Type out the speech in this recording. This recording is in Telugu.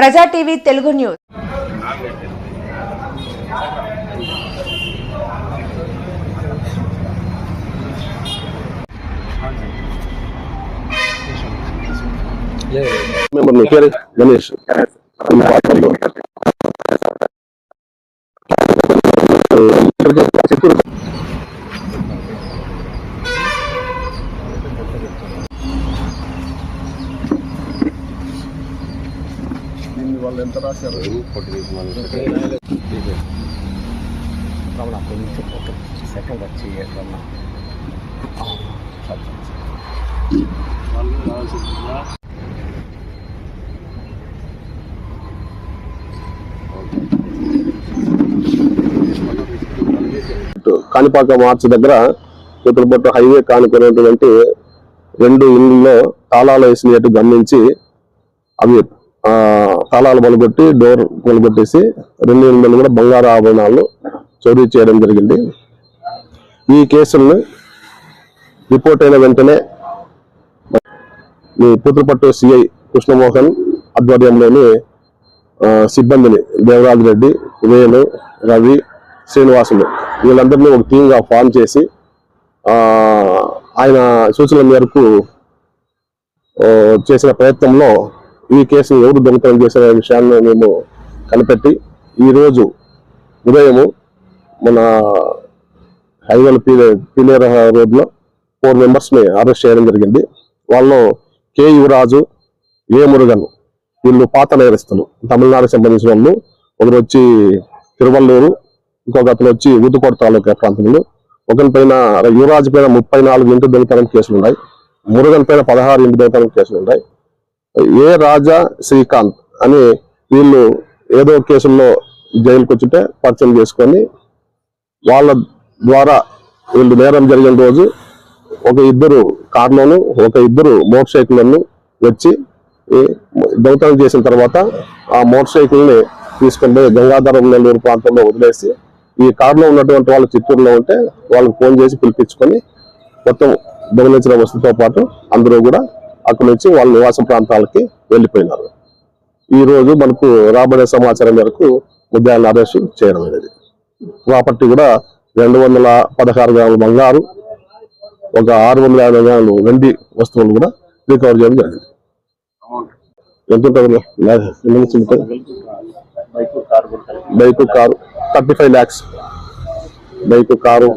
ప్రజా టీవీ తెలుగు న్యూస్. గణేష్ వాళ్ళు ఎంత రాశారు సెకండ్ వచ్చి కాణిపాక మార్చి దగ్గర కూతురుపట్టు హైవే కానుకునేటువంటి 2 ఇళ్లలో తాళాలు వేసినట్టు గమనించి అవి తాళాలు పలుగొట్టి డోర్ పలుగొట్టేసి 2 ఇళ్లలో కూడా బంగారు ఆభరణాలు చోరీ చేయడం జరిగింది. ఈ కేసులను రిపోర్ట్ అయిన వెంటనే మీ కూతురుపట్టు సిఐ కృష్ణమోహన్ ఆధ్వర్యంలోని సిబ్బందిని దేవరాజు రెడ్డి, వేణు, రవి, శ్రీనివాసులు వీళ్ళందరినీ ఒక టీమ్గా ఫామ్ చేసి ఆయన సూచనల మేరకు చేసిన ప్రయత్నంలో ఈ కేసును ఎవరు దొంగతనం చేసిన విషయాన్ని మేము కనిపెట్టి ఈరోజు ఉదయము మన హైవేల పీలేర రోడ్లో 4 మెంబర్స్ని అరెస్ట్ చేయడం జరిగింది. వాళ్ళు కె యువరాజు, ఏ మురుగన్ వీళ్ళు పాత నేరస్తులు, తమిళనాడుకు సంబంధించిన వాళ్ళు. ఒకరు వచ్చి తిరువల్లూరు, ఇంకొక అతను వచ్చి ఊతుకోట తాలూకా ప్రాంతంలో. ఒకరి పైన యువరాజు పైన 34 ఇంటి దొంగతనం కేసులు ఉన్నాయి. మురుగన్ పైన 16 ఇంటి దొంగతనం కేసులు ఉన్నాయి. ఏ రాజా, శ్రీకాంత్ అని వీళ్ళు ఏదో కేసుల్లో జైలుకి వచ్చింటే పరిచయం చేసుకొని వాళ్ళ ద్వారా వీళ్ళు నేరం జరిగిన రోజు ఒక 2 కార్లోను, ఒక 2 మోటార్ సైకిళ్లను వచ్చి దొంగతనం చేసిన తర్వాత ఆ మోటార్ సైకిల్ని తీసుకొని గంగాధరం నెల్లూరు ప్రాంతంలో వదిలేసి ఈ కారులో ఉన్నటువంటి వాళ్ళు చిత్తూరులో ఉంటే వాళ్ళకి ఫోన్ చేసి పిలిపించుకొని మొత్తం దొంగలించిన వస్తువుతో పాటు అందరూ కూడా అక్కడి నుంచి వాళ్ళ నివాస ప్రాంతాలకి వెళ్ళిపోయినారు. ఈ రోజు మనకు రాబడే సమాచారం మేరకు ముద్దాయిలను అరెస్ట్ చేయడం అనేది. ప్రాపర్టీ కూడా 216 గ్రాముల బంగారు, ఒక 650 గ్రాములు వెండి వస్తువులు కూడా రికవర్ చేయడం జరిగింది. ఎంత ఉంటుంది? Bike, car 35 lakhs, bike, car